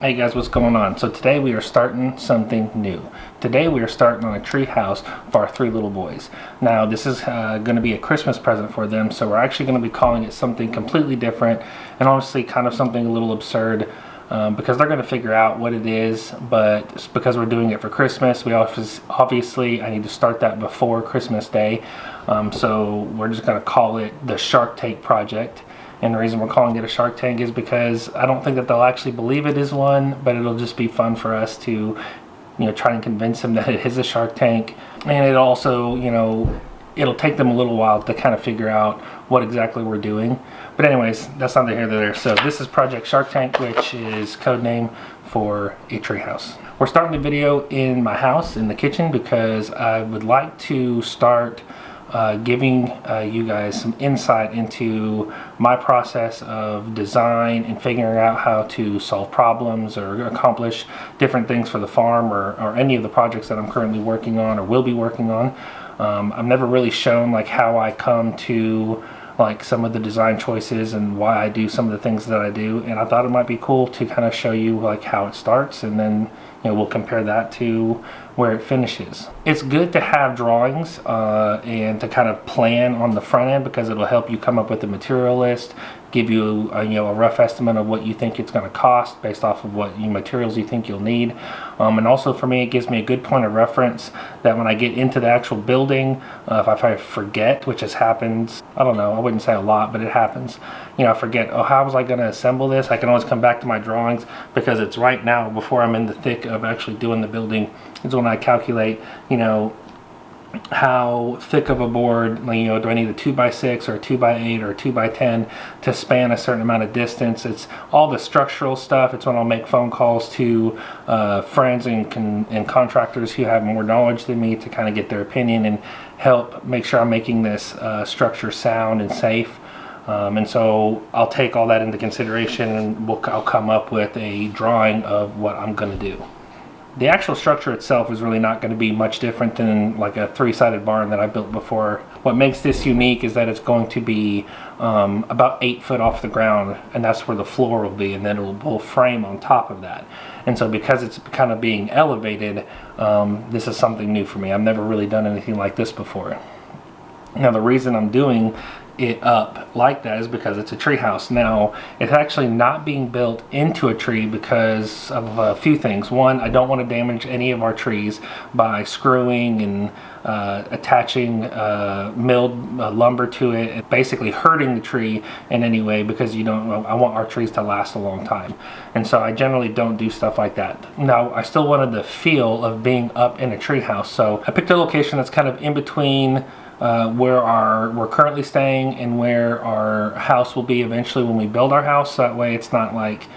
Hey guys, what's going on? So today we are starting something new. Today we are starting on a tree house for our 3 little boys. Now this is going to be a Christmas present for them, so we're actually going to be calling it something completely different and honestly kind of something a little absurd because they're going to figure out what it is, but because we're doing it for Christmas, we obviously I need to start that before Christmas Day. So we're just going to call it the Shark Tank Project. And the reason we're calling it a Shark Tank is because I don't think that they'll actually believe it is one, but it'll just be fun for us to, try and convince them that it is a Shark Tank. And it also, it'll take them a little while to kind of figure out what exactly we're doing. But anyways, that's neither here nor there. So this is Project Shark Tank, which is code name for a treehouse. We're starting the video in my house, in the kitchen, because I would like to start giving you guys some insight into my process of design and figuring out how to solve problems or accomplish different things for the farm or any of the projects that I'm currently working on or will be working on. I've never really shown like how I come to like some of the design choices and why I do some of the things that I do, and I thought it might be cool to kind of show you like how it starts, and then we'll compare that to where it finishes. It's good to have drawings and to kind of plan on the front end because it'll help you come up with a material list, give you a rough estimate of what you think it's going to cost based off of what materials you think you'll need. And also for me, it gives me a good point of reference that when I get into the actual building, if I forget, which has happened, I don't know, I wouldn't say a lot, but it happens. I forget, oh, how was I going to assemble this? I can always come back to my drawings because it's right now before I'm in the thick of actually doing the building is when I calculate, how thick of a board, do I need a 2x6 or a 2x8 or a 2x10 to span a certain amount of distance. It's all the structural stuff. It's when I'll make phone calls to friends and contractors who have more knowledge than me to kind of get their opinion and help make sure I'm making this structure sound and safe. And so I'll take all that into consideration, and I'll come up with a drawing of what I'm going to do. The actual structure itself is really not going to be much different than like a 3-sided barn that I built before. What makes this unique is that it's going to be about 8 foot off the ground, and that's where the floor will be, and then we'll frame on top of that. And so because it's kind of being elevated, this is something new for me. I've never really done anything like this before. Now the reason I'm doing it up like that is because it's a tree house. Now it's actually not being built into a tree because of a few things. One, I don't want to damage any of our trees by screwing and attaching milled lumber to it, basically hurting the tree in any way, because I want our trees to last a long time, and so I generally don't do stuff like that. Now I still wanted the feel of being up in a tree house, so I picked a location that's kind of in between where we're currently staying and where our house will be eventually when we build our house. So that way it's not like,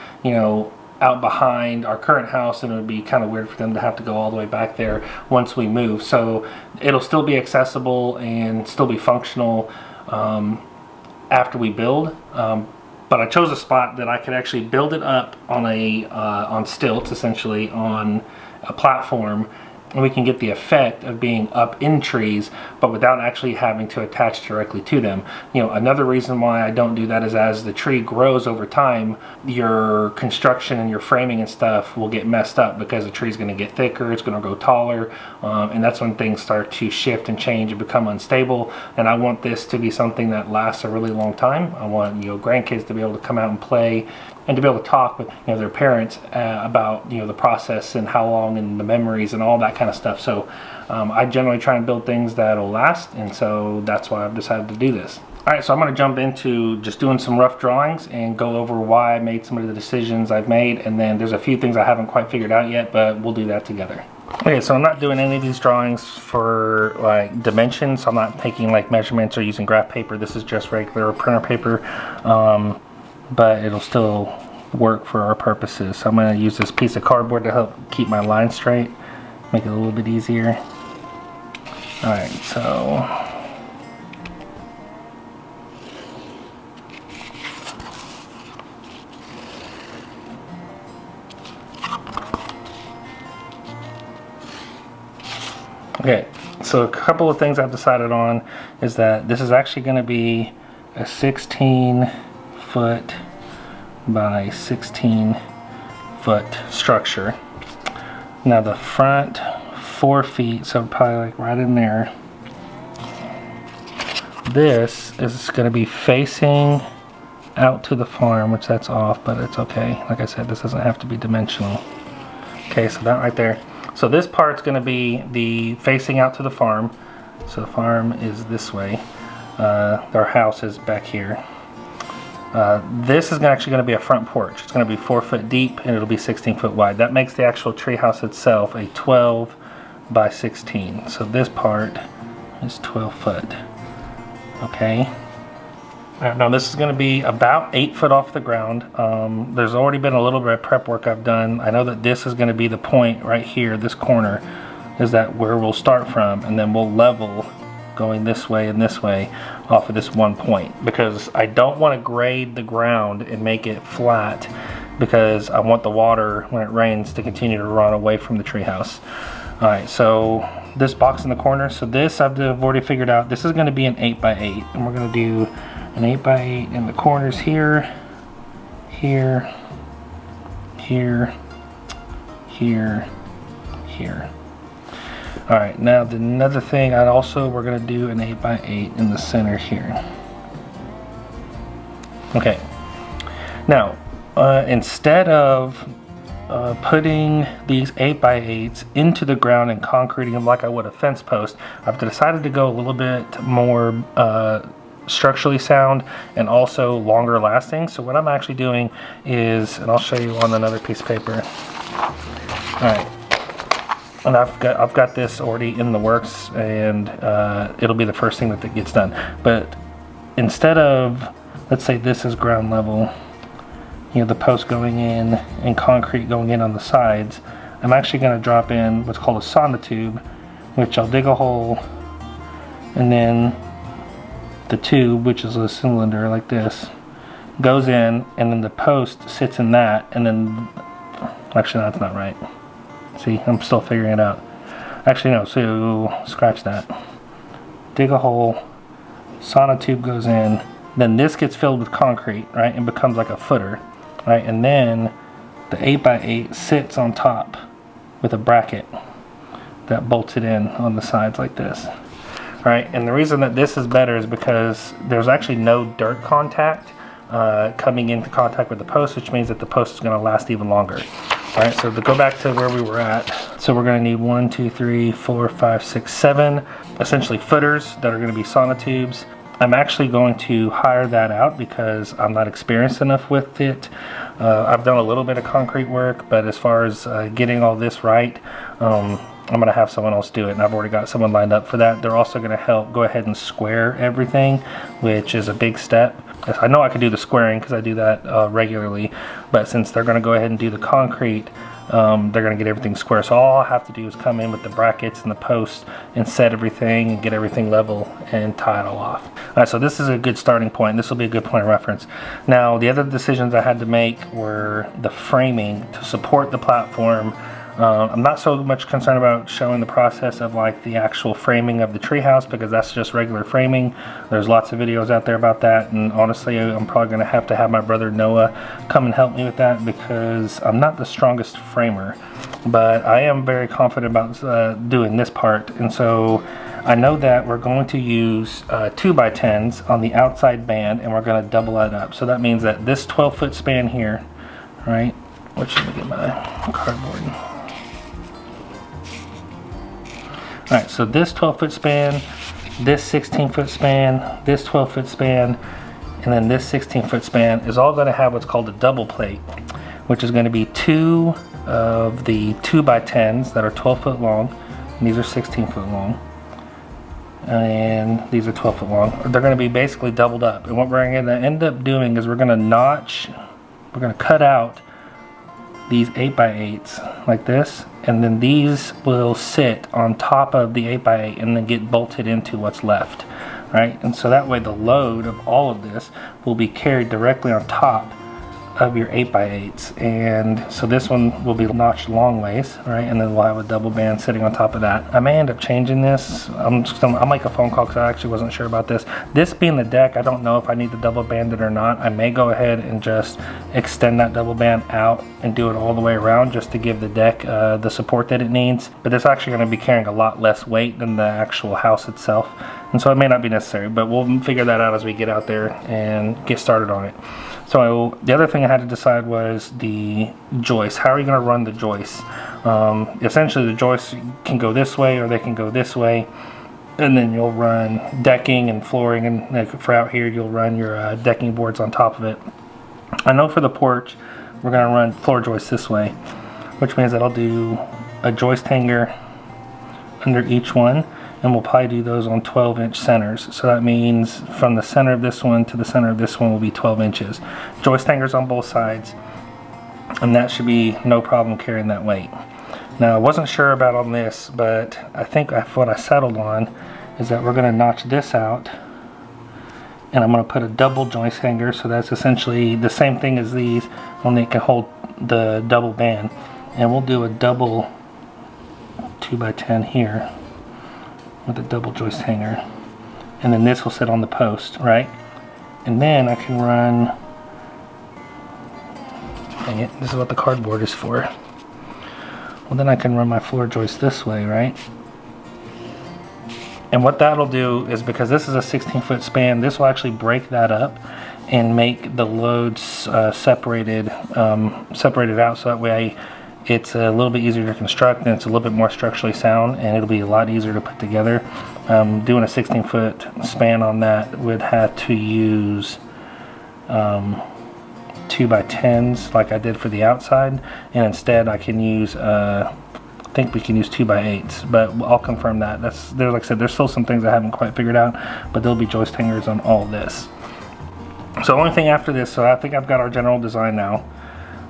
out behind our current house, and it would be kind of weird for them to have to go all the way back there once we move. So it'll still be accessible and still be functional after we build. But I chose a spot that I could actually build it up on on stilts, essentially on a platform, and we can get the effect of being up in trees, but without actually having to attach directly to them. Another reason why I don't do that is as the tree grows over time, your construction and your framing and stuff will get messed up because the tree's going to get thicker, it's going to grow taller, and that's when things start to shift and change and become unstable. And I want this to be something that lasts a really long time. I want grandkids to be able to come out and play and to be able to talk with their parents about the process and how long and the memories and all that kind of stuff. So I generally try and build things that'll last, and so that's why I've decided to do this. Alright, so I'm going to jump into just doing some rough drawings and go over why I made some of the decisions I've made, and then there's a few things I haven't quite figured out yet, but we'll do that together. Okay, so I'm not doing any of these drawings for like dimensions. I'm not taking like measurements or using graph paper. This is just regular printer paper. But it'll still work for our purposes. So I'm going to use this piece of cardboard to help keep my line straight, make it a little bit easier. Alright, so okay, so a couple of things I've decided on is that this is actually going to be a 16 foot by 16 12-foot structure. Now the front 4 feet, so probably like right in there. This is going to be facing out to the farm, which that's off, but it's okay. Like I said, this doesn't have to be dimensional. Okay, so that right there. So this part's going to be the facing out to the farm. So the farm is this way. Our house is back here. This is actually going to be a front porch. It's going to be 4 foot deep and it'll be 16 foot wide. That makes the actual treehouse itself a 12 by 16. So this part is 12 foot. Okay. Now this is going to be about 8 foot off the ground. There's already been a little bit of prep work I've done. I know that this is going to be the point right here, this corner, is that where we'll start from, and then we'll level going this way and this way off of this one point, because I don't want to grade the ground and make it flat, because I want the water when it rains to continue to run away from the treehouse. Alright, so this box in the corner, so this I've already figured out, this is going to be an 8 by 8, and we're going to do an 8 by 8 in the corners here, here, here, here, here. Alright, now another thing, we're going to do an 8 by 8 in the center here. Okay, now instead of putting these 8 by 8s into the ground and concreting them like I would a fence post, I've decided to go a little bit more structurally sound and also longer lasting. So what I'm actually doing is, and I'll show you on another piece of paper. Alright, and I've got this already in the works, and it'll be the first thing that gets done. But instead of, let's say this is ground level, you know, the post going in and concrete going in on the sides, I'm actually going to drop in what's called a sonotube, which I'll dig a hole, and then the tube, which is a cylinder like this, goes in, and then the post sits in that, and then, actually that's not right. See, I'm still figuring it out. Actually no, so scratch that. Dig a hole, sonotube goes in, then this gets filled with concrete, right, and becomes like a footer, right, and then the 8 by 8 sits on top with a bracket that bolts it in on the sides like this. Right, and the reason that this is better is because there's actually no dirt contact coming into contact with the post, which means that the post is going to last even longer. Alright, so to go back to where we were at, so we're going to need 1, 2, 3, 4, 5, 6, 7 essentially footers that are going to be sonotubes. I'm actually going to hire that out because I'm not experienced enough with it. I've done a little bit of concrete work, but as far as getting all this right, I'm going to have someone else do it, and I've already got someone lined up for that. They're also going to help go ahead and square everything, which is a big step. I know I could do the squaring because I do that regularly, but since they're going to go ahead and do the concrete, they're going to get everything square. So all I have to do is come in with the brackets and the posts and set everything and get everything level and tie it all off. Alright, so this is a good starting point. This will be a good point of reference. Now, the other decisions I had to make were the framing to support the platform. I'm not so much concerned about showing the process of like the actual framing of the treehouse, because that's just regular framing. There's lots of videos out there about that, and honestly I'm probably going to have my brother Noah come and help me with that, because I'm not the strongest framer, but I am very confident about doing this part. And so I know that we're going to use 2x10s on the outside band, and we're going to double that up. So that means that this 12-foot span here, right, which, let me get my cardboard. Alright, so this 12-foot span, this 16-foot span, this 12-foot span, and then this 16-foot span is all going to have what's called a double plate, which is going to be 2 of the 2x10s that are 12 foot long, and these are 16 foot long, and these are 12 foot long. They're going to be basically doubled up, and what we're going to end up doing is we're going to cut out these 8x8s like this, and then these will sit on top of the 8x8 and then get bolted into what's left, right? And so that way the load of all of this will be carried directly on top of your 8x8s, and so this one will be notched long ways, right? And then we'll have a double band sitting on top of that. I may end up changing this. I'll make a phone call because I actually wasn't sure about this. This being the deck, I don't know if I need to double band it or not. I may go ahead and just extend that double band out and do it all the way around just to give the deck the support that it needs. But it's actually going to be carrying a lot less weight than the actual house itself, and so it may not be necessary, but we'll figure that out as we get out there and get started on it. So the other thing I had to decide was the joist. How are you going to run the joist? Essentially, the joists can go this way or they can go this way, and then you'll run decking and flooring, and like for out here you'll run your decking boards on top of it. I know for the porch we're going to run floor joists this way, which means that I'll do a joist hanger under each one, and we'll probably do those on 12-inch centers. So that means from the center of this one to the center of this one will be 12 inches. Joist hangers on both sides, and that should be no problem carrying that weight. Now, I wasn't sure about on this, but I think what I settled on is that we're going to notch this out, and I'm going to put a double joist hanger, so that's essentially the same thing as these, only it can hold the double band. And we'll do a double 2x10 here with a double joist hanger, and then this will sit on the post, right? And then I can run, dang it, this is what the cardboard is for. Well, then I can run my floor joist this way, right? And what that'll do is, because this is a 16-foot span, this will actually break that up and make the loads separated out, so that way it's a little bit easier to construct, and it's a little bit more structurally sound, and it'll be a lot easier to put together. Doing a 16-foot span on that would have to use 2x10s like I did for the outside, and instead I can use I think we can use 2x8s, but I'll confirm that. Like I said, there's still some things I haven't quite figured out, but there'll be joist hangers on all this. So the only thing after this, so I think I've got our general design now.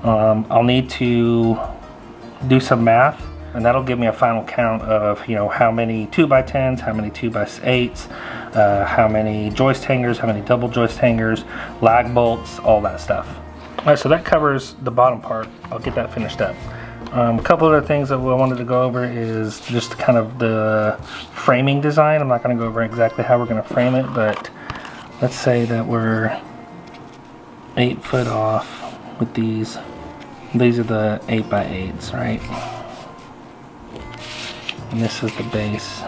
I'll need to do some math, and that'll give me a final count of, you know, how many 2x10s, how many 2x8s, how many joist hangers, how many double joist hangers, lag bolts, all that stuff. Alright, so that covers the bottom part. I'll get that finished up. A couple other things that I wanted to go over is just kind of the framing design. I'm not going to go over exactly how we're going to frame it, but let's say that we're 8 foot off with these. These are the 8x8s, right? And this is the base.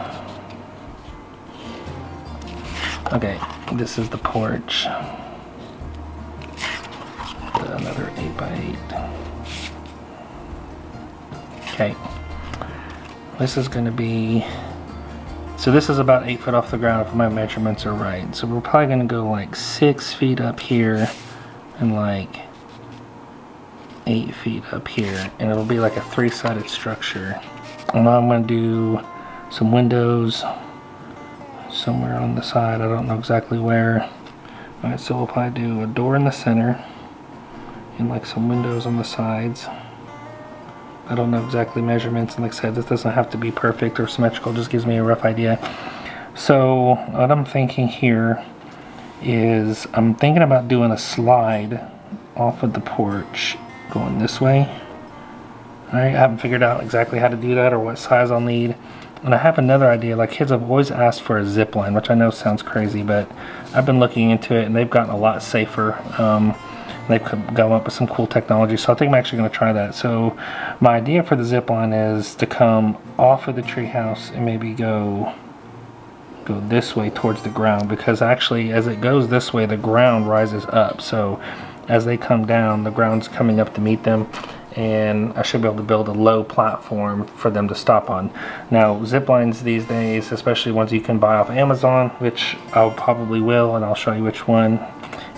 Okay, this is the porch. Another 8x8. Okay. This is going to be, so this is about 8 foot off the ground if my measurements are right. So we're probably going to go like 6 feet up here and like 8 feet up here, and it'll be like a 3-sided structure. And now I'm going to do some windows somewhere on the side. I don't know exactly where. Alright, so we'll probably do a door in the center and like some windows on the sides. I don't know exactly measurements, and like I said, this doesn't have to be perfect or symmetrical, just gives me a rough idea. So what I'm thinking here is I'm thinking about doing a slide off of the porch going this way. Alright, I haven't figured out exactly how to do that or what size I'll need. And I have another idea. Like, kids have always asked for a zip line, which I know sounds crazy, but I've been looking into it and they've gotten a lot safer. They've come up with some cool technology, so I think I'm actually going to try that. So my idea for the zip line is to come off of the treehouse and maybe go this way towards the ground, because actually as it goes this way the ground rises up, so as they come down the ground's coming up to meet them, and I should be able to build a low platform for them to stop on. Now, zip lines these days, especially ones you can buy off Amazon, which I probably will, and I'll show you which one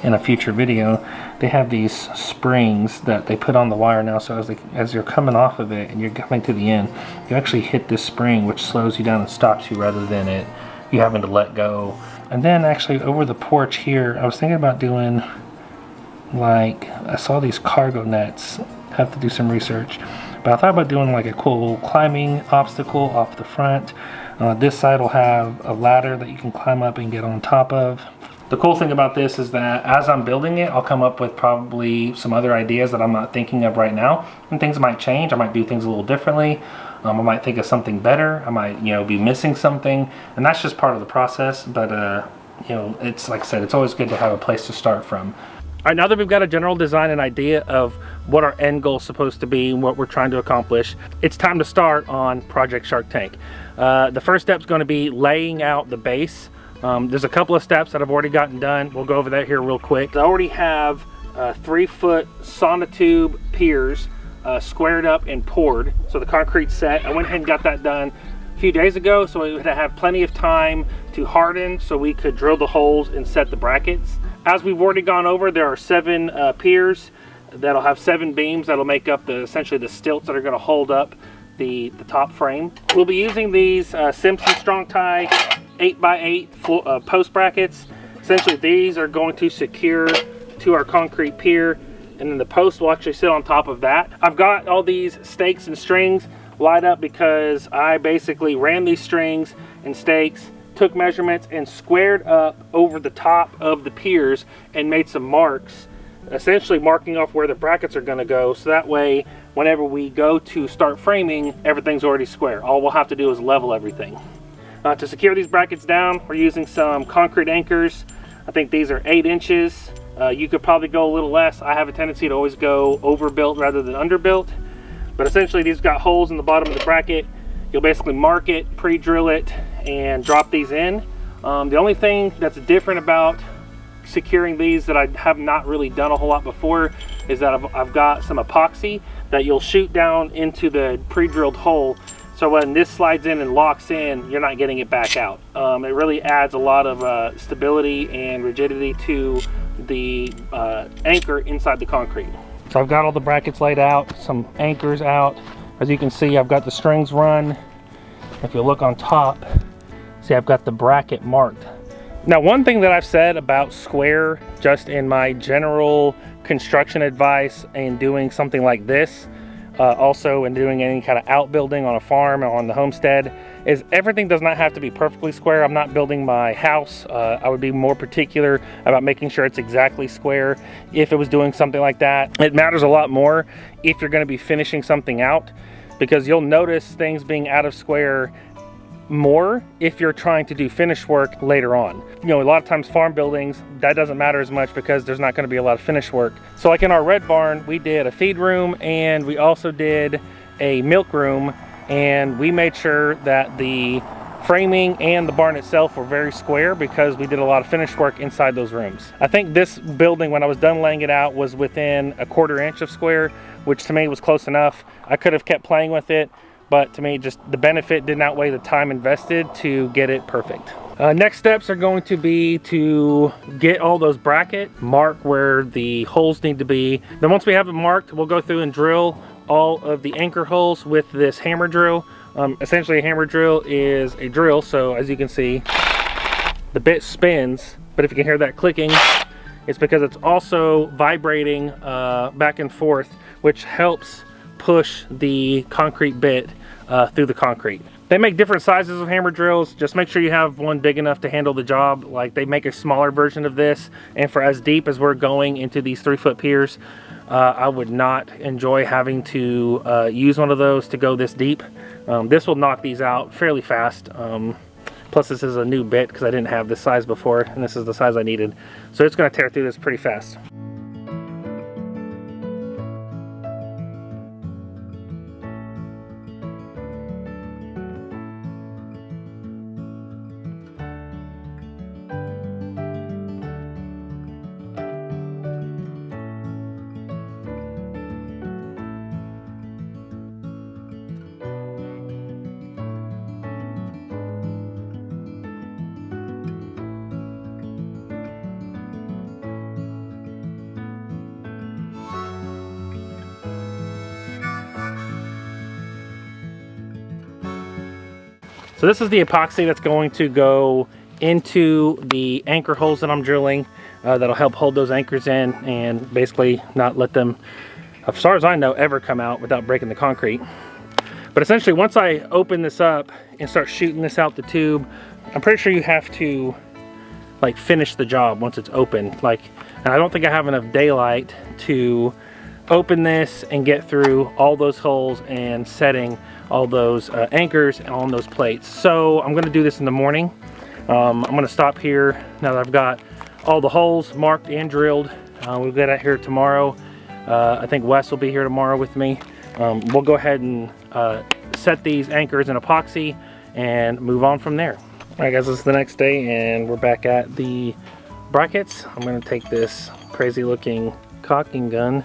in a future video, they have these springs that they put on the wire now, so as you're coming off of it and you're coming to the end, you actually hit this spring, which slows you down and stops you rather than you having to let go. And then actually over the porch here, I was thinking about doing, like, I saw these cargo nets. Have to do some research, but I thought about doing like a cool climbing obstacle off the front. This side will have a ladder that you can climb up and get on top of, The cool thing about this is that as I'm building it, I'll come up with probably some other ideas that I'm not thinking of right now, and things might change. I might do things a little differently. I might think of something better. I might, be missing something, and that's just part of the process. But it's like I said, it's always good to have a place to start from. All right, now that we've got a general design and idea of what our end goal is supposed to be and what we're trying to accomplish, it's time to start on Project Shark Tank. The first step is going to be laying out the base. There's a couple of steps that I've already gotten done. We'll go over that here real quick. I already have 3-foot sonotube piers squared up and poured, so the concrete's set. I went ahead and got that done a few days ago, so we would have plenty of time to harden so we could drill the holes and set the brackets. As we've already gone over, there are 7 piers that'll have 7 beams that'll make up essentially the stilts that are going to hold up the top frame. We'll be using these Simpson Strong Tie 8x8 post brackets. Essentially these are going to secure to our concrete pier, and then the post will actually sit on top of that. I've got all these stakes and strings lined up because I basically ran these strings and stakes, took measurements, and squared up over the top of the piers and made some marks, essentially marking off where the brackets are going to go, so that way whenever we go to start framing, everything's already square. All we'll have to do is level everything. To secure these brackets down, we're using some concrete anchors. I think these are 8 inches. You could probably go a little less. I have a tendency to always go overbuilt rather than underbuilt, but essentially these got holes in the bottom of the bracket. You'll basically mark it, pre-drill it, and drop these in. The only thing that's different about securing these that I have not really done a whole lot before is that I've got some epoxy that you'll shoot down into the pre-drilled hole, so when this slides in and locks in, you're not getting it back out. It really adds a lot of stability and rigidity to the anchor inside the concrete. So I've got all the brackets laid out, some anchors out. As you can see, I've got the strings run. If you look on top, see I've got the bracket marked. Now, one thing that I've said about square, just in my general construction advice and doing something like this, also in doing any kind of outbuilding on a farm or on the homestead, is everything does not have to be perfectly square. I'm not building my house. I would be more particular about making sure it's exactly square. If it was doing something like that, it matters a lot more if you're going to be finishing something out, because you'll notice things being out of square more if you're trying to do finish work later on. A lot of times farm buildings, that doesn't matter as much because there's not going to be a lot of finish work. So like in our red barn, we did a feed room and we also did a milk room, and we made sure that the framing and the barn itself were very square because we did a lot of finish work inside those rooms. I think this building, when I was done laying it out, was within a 1/4 inch of square, which to me was close enough. I could have kept playing with it, but to me, just the benefit didn't outweigh the time invested to get it perfect. Next steps are going to be to get all those brackets, mark where the holes need to be. Then once we have them marked, we'll go through and drill all of the anchor holes with this hammer drill. Essentially, a hammer drill is a drill, so as you can see, the bit spins, but if you can hear that clicking, it's because it's also vibrating back and forth, which helps push the concrete bit through the concrete. They make different sizes of hammer drills. Just make sure you have one big enough to handle the job. Like, they make a smaller version of this, and for as deep as we're going into these 3-foot piers, I would not enjoy having to use one of those to go this deep. This will knock these out fairly fast. Plus this is a new bit because I didn't have this size before, and this is the size I needed. So it's going to tear through this pretty fast. So this is the epoxy that's going to go into the anchor holes that I'm drilling. That'll help hold those anchors in and basically not let them, as far as I know, ever come out without breaking the concrete. But essentially, once I open this up and start shooting this out the tube, I'm pretty sure you have to like finish the job once it's open. Like, and I don't think I have enough daylight to open this and get through all those holes and setting all those anchors on those plates. So I'm gonna do this in the morning. I'm gonna stop here now that I've got all the holes marked and drilled. We'll get out here tomorrow. I think Wes will be here tomorrow with me. We'll go ahead and set these anchors in epoxy and move on from there. All right guys, this is the next day and we're back at the brackets. I'm gonna take this crazy looking caulking gun,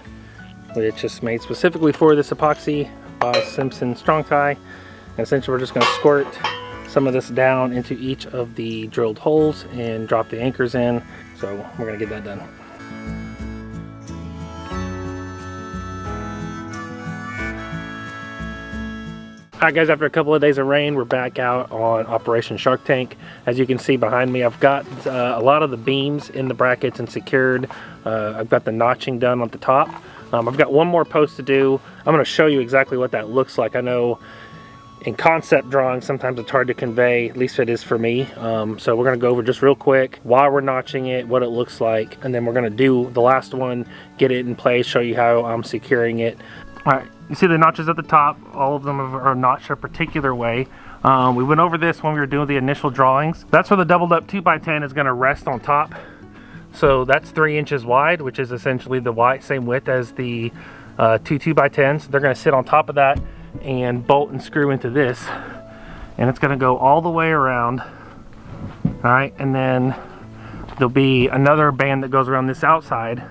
which is made specifically for this epoxy by Simpson Strong Tie. And essentially we're just gonna squirt some of this down into each of the drilled holes and drop the anchors in. So we're gonna get that done. Alright guys, after a couple of days of rain, we're back out on Operation Shark Tank. As you can see behind me, I've got a lot of the beams in the brackets and secured. I've got the notching done on the top. I've got one more post to do. I'm going to show you exactly what that looks like. I know in concept drawing sometimes it's hard to convey, at least it is for me. So we're going to go over just real quick why we're notching it, what it looks like, and then we're going to do the last one, get it in place, show you how I'm securing it. Alright, you see the notches at the top, all of them are notched a particular way. We went over this when we were doing the initial drawings. That's where the doubled up 2x10 is going to rest on top. So that's 3 inches wide, which is essentially the same width as the two 2x10s. They're going to sit on top of that and bolt and screw into this. And it's going to go all the way around. Alright, and then there'll be another band that goes around this outside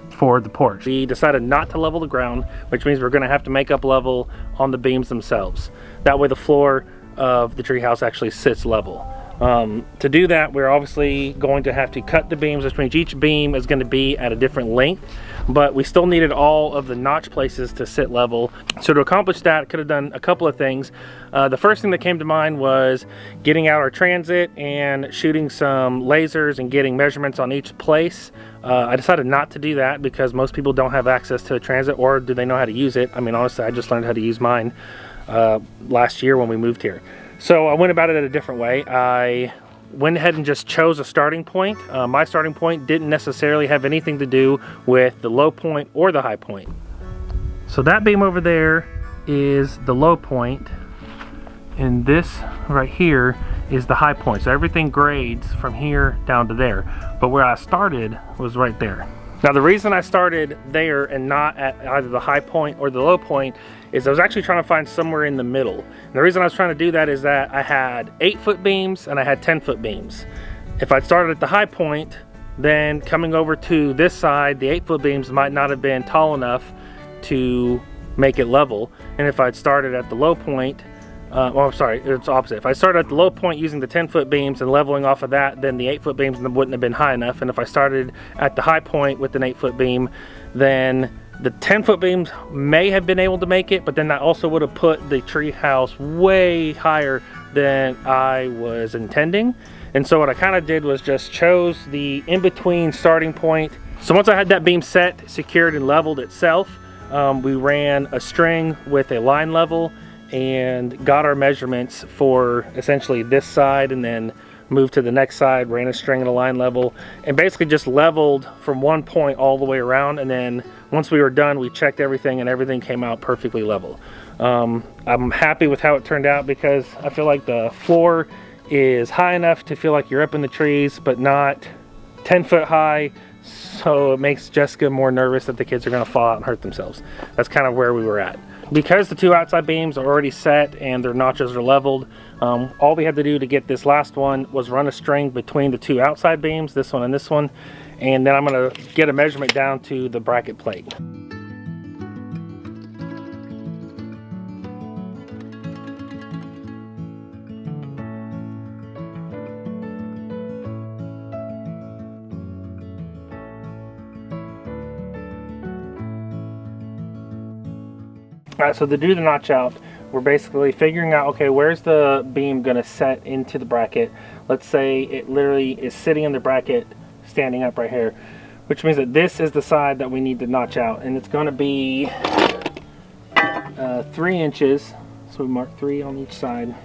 for the porch. We decided not to level the ground, which means we're going to have to make up level on the beams themselves. That way the floor of the treehouse actually sits level. To do that, we're obviously going to have to cut the beams, which means each beam is going to be at a different length, but we still needed all of the notch places to sit level. So to accomplish that, could have done a couple of things. The first thing that came to mind was getting out our transit and shooting some lasers and getting measurements on each place. I decided not to do that because most people don't have access to a transit, or do they know how to use it. I mean, honestly, I just learned how to use mine last year when we moved here. So I went about it a different way. I went ahead and just chose a starting point. My starting point didn't necessarily have anything to do with the low point or the high point. So that beam over there is the low point, and this right here is the high point. So everything grades from here down to there. But where I started was right there. Now the reason I started there and not at either the high point or the low point is I was actually trying to find somewhere in the middle. And the reason I was trying to do that is that I had 8-foot beams and I had 10-foot beams. If I'd started at the high point, then coming over to this side, the 8-foot beams might not have been tall enough to make it level. And if I'd started at the low point, well, I'm sorry, it's opposite. If I started at the low point using the 10-foot beams and leveling off of that, then the 8-foot beams wouldn't have been high enough. And if I started at the high point with an 8-foot beam, then the 10-foot beams may have been able to make it, but then that also would have put the tree house way higher than I was intending. And so what I kind of did was just chose the in-between starting point. So once I had that beam set, secured, and leveled itself, we ran a string with a line level and got our measurements for essentially this side, and then moved to the next side, ran a string and a line level, and basically just leveled from one point all the way around. And then once we were done, we checked everything and everything came out perfectly level. I'm happy with how it turned out because I feel like the floor is high enough to feel like you're up in the trees, but not 10 foot high. So it makes Jessica more nervous that the kids are gonna fall out and hurt themselves. That's kind of where we were at. Because the two outside beams are already set and their notches are leveled, all we had to do to get this last one was run a string between the two outside beams, this one and this one, and then I'm gonna get a measurement down to the bracket plate. Alright, so to do the notch out, we're basically figuring out, okay, where's the beam going to set into the bracket. Let's say it literally is sitting in the bracket, standing up right here, which means that this is the side that we need to notch out, and it's going to be 3 inches. So we mark 3 on each side.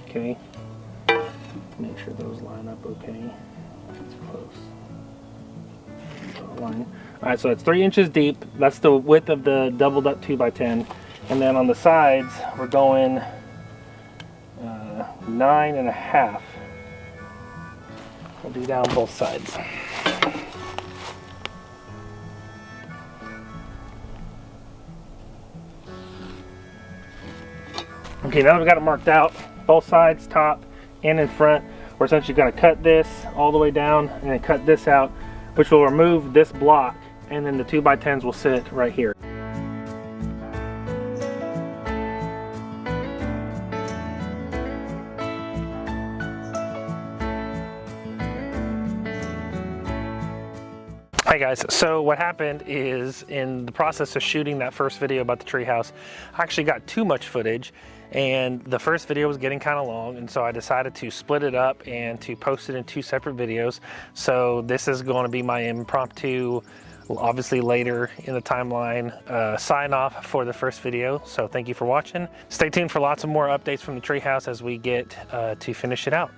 Okay, Okay, it's close. Line. All right, so it's 3 inches deep. That's the width of the doubled up 2x10, and then on the sides we're going 9.5. We'll do down both sides. Okay, now that we've got it marked out, both sides, top and in front, we're essentially going to cut this all the way down and then cut this out, which will remove this block, and then the 2x10s will sit right here. Hi guys, so what happened is in the process of shooting that first video about the treehouse, I actually got too much footage, and the first video was getting kind of long, and so I decided to split it up and to post it in 2 separate videos. So this is going to be my impromptu, obviously later in the timeline, sign off for the first video. So thank you for watching. Stay tuned for lots of more updates from the treehouse as we get to finish it out.